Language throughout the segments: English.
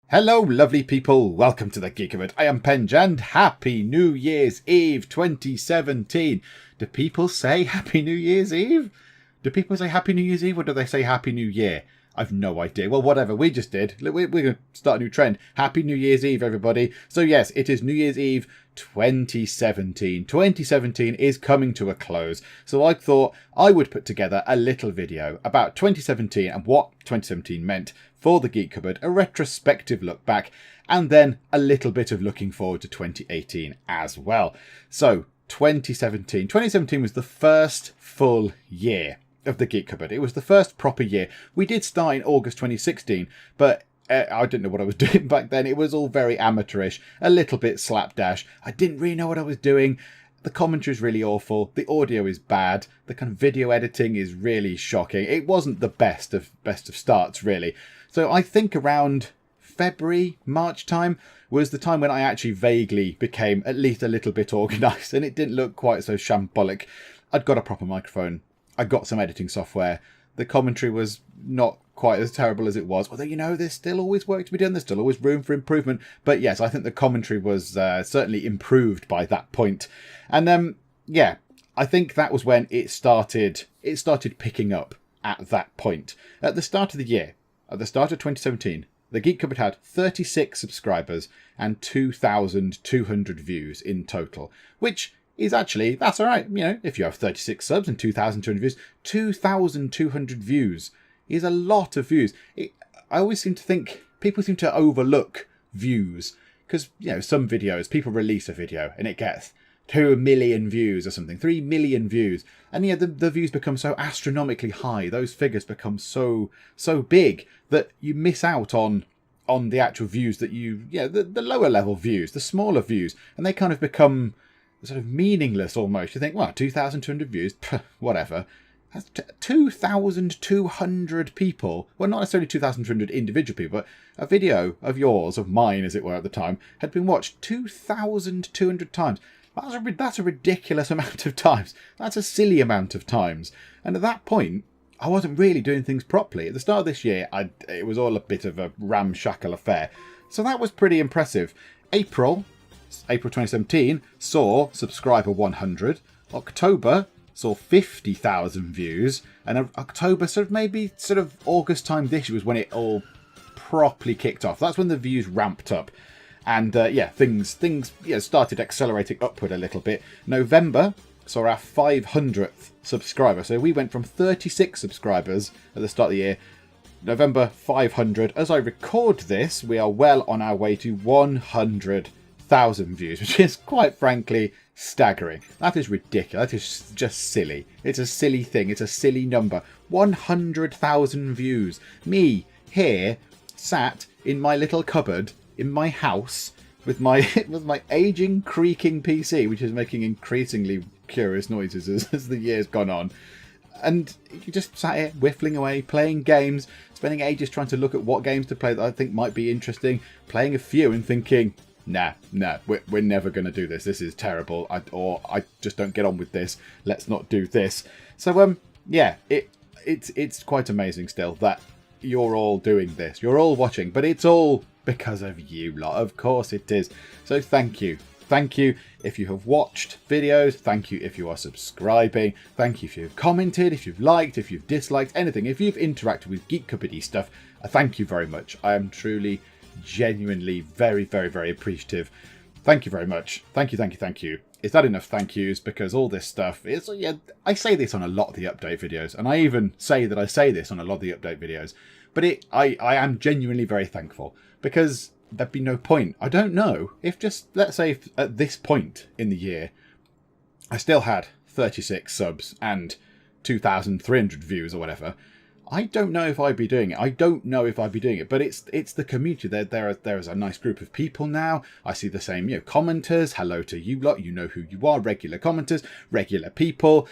Hello, lovely people. Welcome to the Geek Cupboard. I am Penge, and Happy New Year's Eve 2017. Do people say Happy New Year's Eve? Do people say Happy New Year's Eve, or do they say Happy New Year? I've no idea. Well, whatever. We just did. We're going to start a new trend. Happy New Year's Eve, everybody. So yes, it is New Year's Eve 2017. 2017 is coming to a close. So I thought I would put together a little video about 2017 and what 2017 meant for the Geek Cupboard, a retrospective look back, and then a little bit of looking forward to 2018 as well. So 2017 was the first full year of the Geek Cupboard. It was the first proper year. We did start in August 2016, but I didn't know what I was doing back then. It was all very amateurish, a little bit slapdash. I didn't really know what I was doing. The commentary is really awful. The audio is bad. The kind of video editing is really shocking. It wasn't the best of starts, really. So I think around February, March time was the time when I actually vaguely became at least a little bit organised, and it didn't look quite so shambolic. I'd got a proper microphone. I got some editing software. The commentary was not quite as terrible as it was. Although, you know, there's still always work to be done. There's still always room for improvement. But yes, I think the commentary was certainly improved by that point. And yeah, I think that was when it started picking up at that point. At the start of the year, at the start of 2017, the Geek Cupboard had 36 subscribers and 2,200 views in total, which is actually, that's all right. You know, if you have 36 subs and 2,200 views, 2,200 views is a lot of views. I always seem to think people seem to overlook views because, you know, some videos, people release a video and it gets 2 million views or something, 3 million views. And yeah, the views become so astronomically high. Those figures become so big that you miss out on the actual views that the lower level views, the smaller views, and they kind of become sort of meaningless almost. You think, well, 2,200 views, whatever. That's 2,200 people. Well, not necessarily 2,200 individual people, but a video of yours, of mine as it were at the time, had been watched 2,200 times. That's a ridiculous amount of times. That's a silly amount of times. And at that point, I wasn't really doing things properly. At the start of this year, it was all a bit of a ramshackle affair. So that was pretty impressive. April 2017 saw subscriber 100. October saw 50,000 views. And October, maybe August time this year was when it all properly kicked off. That's when the views ramped up. And things started accelerating upward a little bit. November saw our 500th subscriber. So we went from 36 subscribers at the start of the year. November 500. As I record this, we are well on our way to 100,000 views, which is quite frankly staggering. That is ridiculous. That is just silly. It's a silly thing. It's a silly number. 100,000 views. Me here sat in my little cupboard in my house with my aging, creaking PC, which is making increasingly curious noises as the year's gone on. And you just sat here whiffling away, playing games, spending ages trying to look at what games to play that I think might be interesting, playing a few and thinking, nah, we're never going to do this. This is terrible. I just don't get on with this. Let's not do this. So, it's quite amazing still that you're all doing this. You're all watching, but it's all because of you lot. Of course it is. So thank you. Thank you if you have watched videos. Thank you if you are subscribing. Thank you if you've commented, if you've liked, if you've disliked, anything. If you've interacted with Geek Cupboard-y stuff, thank you very much. I am truly, genuinely, very, very, very appreciative. Thank you very much. Thank you. Is that enough thank yous? Because all this stuff is, I say this on a lot of the update videos, and I even say that I say this on a lot of the update videos, but I am genuinely very thankful, because there'd be no point. I don't know if let's say at this point in the year, I still had 36 subs and 2,300 views or whatever. I don't know if I'd be doing it. But it's the community. There is a nice group of people now. I see the same, commenters. Hello to you lot. You know who you are. Regular commenters, regular people.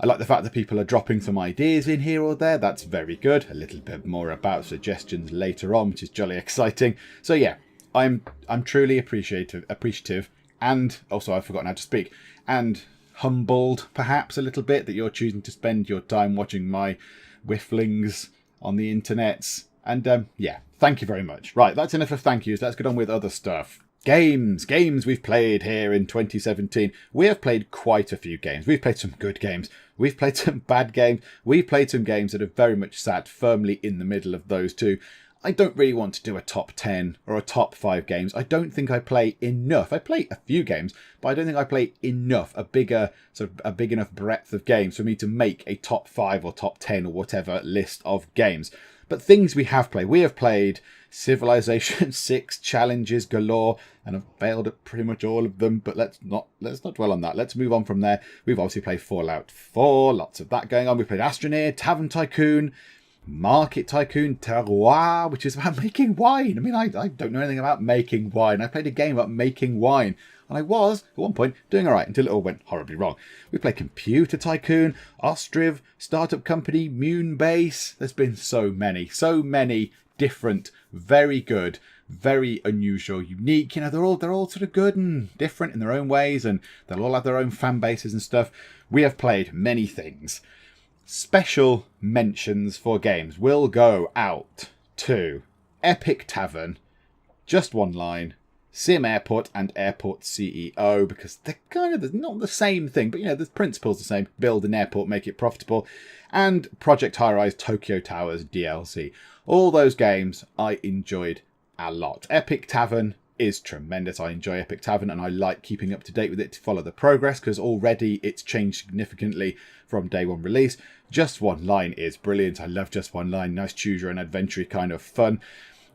I like the fact that people are dropping some ideas in here or there. That's very good. A little bit more about suggestions later on, which is jolly exciting. So yeah, I'm truly appreciative, and also I've forgotten how to speak, and humbled perhaps a little bit that you're choosing to spend your time watching my whifflings on the internets And yeah, thank you very much. Right, that's enough of thank yous. Let's get on with other stuff. Games we've played here in 2017. We have played quite a few games. We've played some good games. We've played some bad games. We've played some games that have very much sat firmly in the middle of those two. I don't really want to do a top 10 or a top 5 games. I don't think I play enough. I play a few games, but I don't think I play enough, a big enough breadth of games for me to make a top 5 or top 10 or whatever list of games. But things we have played. We have played Civilization 6 challenges galore, and I've failed at pretty much all of them, but let's not dwell on that. Let's move on from there. We've obviously played Fallout 4, lots of that going on. We've played Astroneer, Tavern Tycoon, Market Tycoon, Terroir, which is about making wine. I mean, I don't know anything about making wine. I played a game about making wine, and I was, at one point, doing all right until it all went horribly wrong. We played Computer Tycoon, Ostriv, Startup Company, Moonbase. There's been so many different, very good, very unusual, unique. You know, they're all sort of good and different in their own ways, and they'll all have their own fan bases and stuff. We have played many things. Special mentions for games will go out to Epic Tavern, Just One Line, Sim Airport, and Airport CEO, because they're kind of not the same thing, but you know, the principle's the same. Build an airport, make it profitable. And Project High Rise Tokyo Towers DLC. All those games I enjoyed a lot. Epic Tavern is tremendous. I enjoy Epic Tavern, and I like keeping up to date with it to follow the progress, because already it's changed significantly from day one release. Just One Line is brilliant. I love Just One Line. Nice choose your own adventure kind of fun.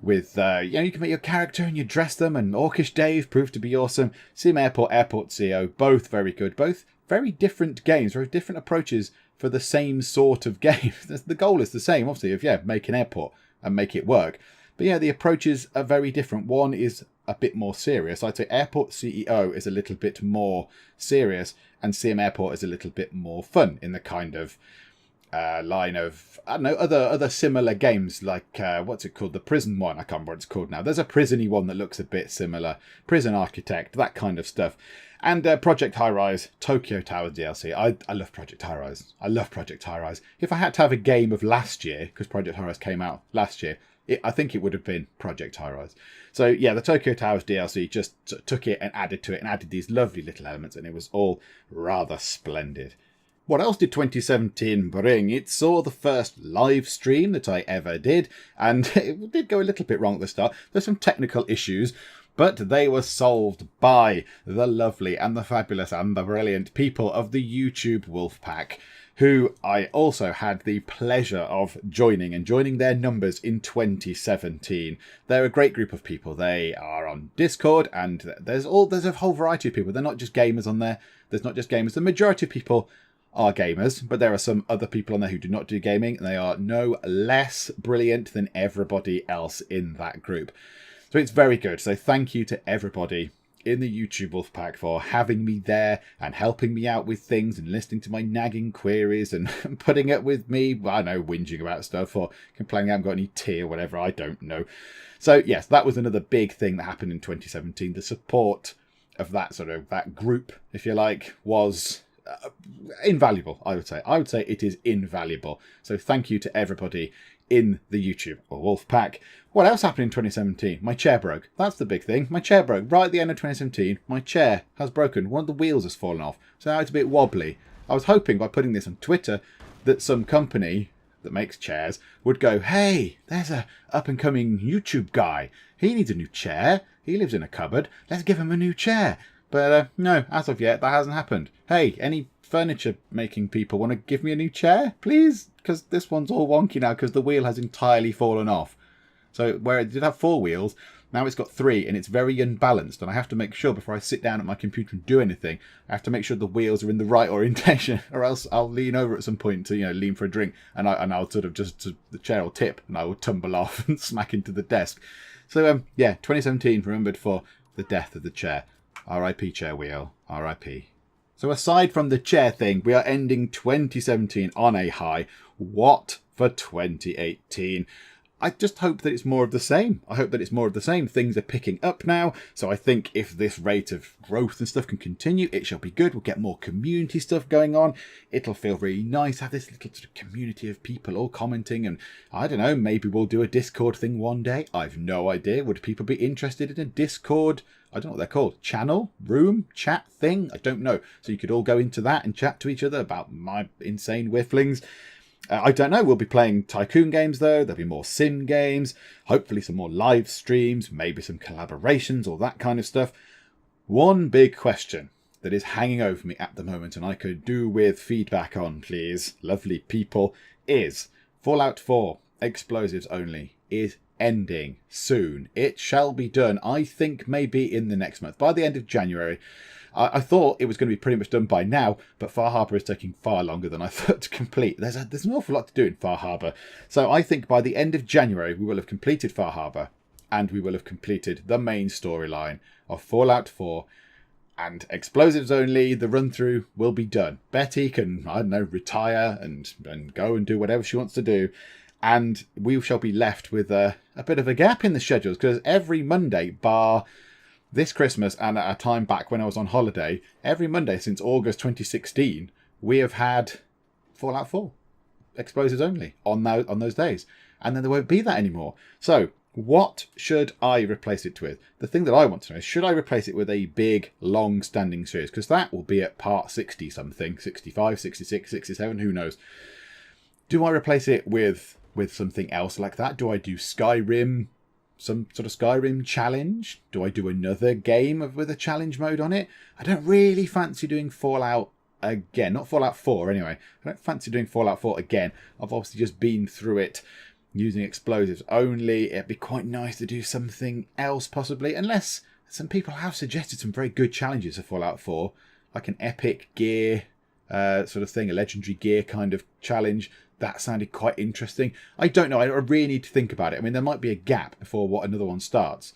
With, you can make your character and you dress them, and Orcish Dave proved to be awesome. Sim Airport, Airport CEO, both very good. Both very different games, very different approaches for the same sort of game. The goal is the same, obviously, of, make an airport and make it work. But yeah, the approaches are very different. One is a bit more serious. I'd say Airport CEO is a little bit more serious, and Sim Airport is a little bit more fun in the kind of line of, I don't know, other similar games like, what's it called? The prison one. I can't remember what it's called now. There's a prison-y one that looks a bit similar. Prison Architect, that kind of stuff. And Project High Rise, Tokyo Tower DLC. I love Project High Rise. I love Project High Rise. If I had to have a game of last year, because Project High Rise came out last year, I think it would have been Project High Rise. So yeah, the Tokyo Towers DLC just took it and added to it and added these lovely little elements, and it was all rather splendid. What else did 2017 bring? It saw the first live stream that I ever did, and it did go a little bit wrong at the start. There's some technical issues, but they were solved by the lovely and the fabulous and the brilliant people of the YouTube Wolfpack, who I also had the pleasure of joining their numbers in 2017. They're a great group of people. They are on Discord, and there's a whole variety of people. They're not just gamers on there. There's not just gamers. The majority of people are gamers, but there are some other people on there who do not do gaming, and they are no less brilliant than everybody else in that group. So it's very good. So thank you to everybody in the YouTube Wolfpack for having me there and helping me out with things and listening to my nagging queries and putting up with me, I don't know, whinging about stuff or complaining I haven't got any tea or whatever, I don't know. So yes, that was another big thing that happened in 2017. The support of that group, if you like, was invaluable, I would say. I would say it is invaluable. So thank you to everybody in the YouTube Wolfpack. What else happened in 2017? My chair broke. That's the big thing. My chair broke. Right at the end of 2017, my chair has broken. One of the wheels has fallen off. So now it's a bit wobbly. I was hoping by putting this on Twitter that some company that makes chairs would go, hey, there's a up-and-coming YouTube guy. He needs a new chair. He lives in a cupboard. Let's give him a new chair. But no, as of yet, that hasn't happened. Hey, any furniture making people want to give me a new chair, please? Because this one's all wonky now because the wheel has entirely fallen off. So where it did have 4 wheels, now it's got 3, and it's very unbalanced. And I have to make sure before I sit down at my computer and do anything, I have to make sure the wheels are in the right orientation, or else I'll lean over at some point to lean for a drink, and I'll sort of the chair will tip and I will tumble off and smack into the desk. So yeah, 2017 remembered for the death of the chair. R.I.P. chair wheel. R.I.P. So aside from the chair thing, we are ending 2017 on a high. What for 2018? I just hope that it's more of the same. I hope that it's more of the same. Things are picking up now. So I think if this rate of growth and stuff can continue, it shall be good. We'll get more community stuff going on. It'll feel really nice to have this little sort of community of people all commenting. And I don't know, maybe we'll do a Discord thing one day. I've no idea. Would people be interested in a Discord? I don't know what they're called. Channel? Room? Chat thing? I don't know. So you could all go into that and chat to each other about my insane whifflings. I don't know. We'll be playing tycoon games, though. There'll be more sim games. Hopefully some more live streams. Maybe some collaborations, all that kind of stuff. One big question that is hanging over me at the moment, and I could do with feedback on, please, lovely people, is Fallout 4 Explosives Only is ending soon. It shall be done, I think, maybe in the next month. By the end of January. I thought it was going to be pretty much done by now, but Far Harbour is taking far longer than I thought to complete. There's an awful lot to do in Far Harbour. So I think by the end of January, we will have completed Far Harbour, and we will have completed the main storyline of Fallout 4. And Explosives Only, the run-through will be done. Betty can, I don't know, retire and go and do whatever she wants to do. And we shall be left with a bit of a gap in the schedules, because every Monday, bar this Christmas and at a time back when I was on holiday, every Monday since August 2016, we have had Fallout 4 Explosives Only on those days. And then there won't be that anymore. So what should I replace it with? The thing that I want to know is, should I replace it with a big, long-standing series? Because that will be at part 60-something, 65, 66, 67, who knows. Do I replace it with something else like that? Do I do Skyrim? Some sort of Skyrim challenge? Do I do another game with a challenge mode on it? I don't really fancy doing Fallout again. Not Fallout 4 anyway. I don't fancy doing Fallout 4 again. I've obviously just been through it using Explosives Only. It'd be quite nice to do something else possibly. Unless some people have suggested some very good challenges for Fallout 4. Like an epic gear sort of thing. A legendary gear kind of challenge. That sounded quite interesting. I don't know. I really need to think about it. I mean, there might be a gap before another one starts.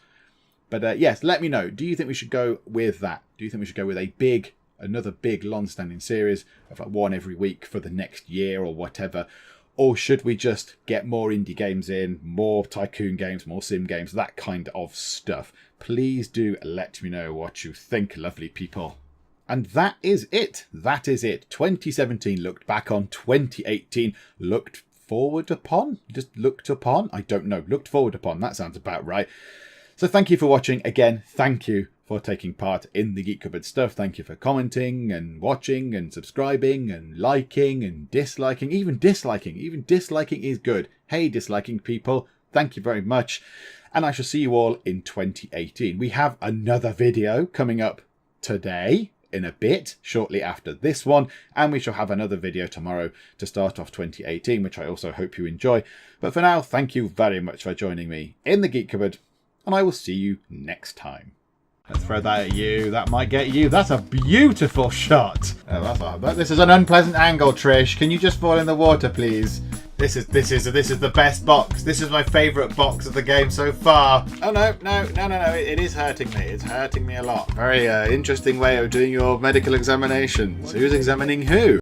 But yes, let me know. Do you think we should go with that? Do you think we should go with another big long-standing series of like one every week for the next year or whatever? Or should we just get more indie games in, more tycoon games, more sim games, that kind of stuff? Please do let me know what you think, lovely people. And that is it. That is it. 2017 looked back on. 2018 looked forward upon. Just looked upon. I don't know. Looked forward upon. That sounds about right. So thank you for watching. Again, thank you for taking part in the Geek Cupboard stuff. Thank you for commenting and watching and subscribing and liking and disliking. Even disliking. Even disliking is good. Hey, disliking people. Thank you very much. And I shall see you all in 2018. We have another video coming up today. In a bit, shortly after this one, and we shall have another video tomorrow to start off 2018, which I also hope you enjoy. But for now, thank you very much for joining me in the Geek Cupboard, and I will see you next time. Let's throw that at you. That might get you. That's a beautiful shot. This is an unpleasant angle, Trish. Can you just fall in the water, please? This is the best box. This is my favourite box of the game so far. Oh no! It is hurting me. It's hurting me a lot. Very interesting way of doing your medical examinations. Who's examining who?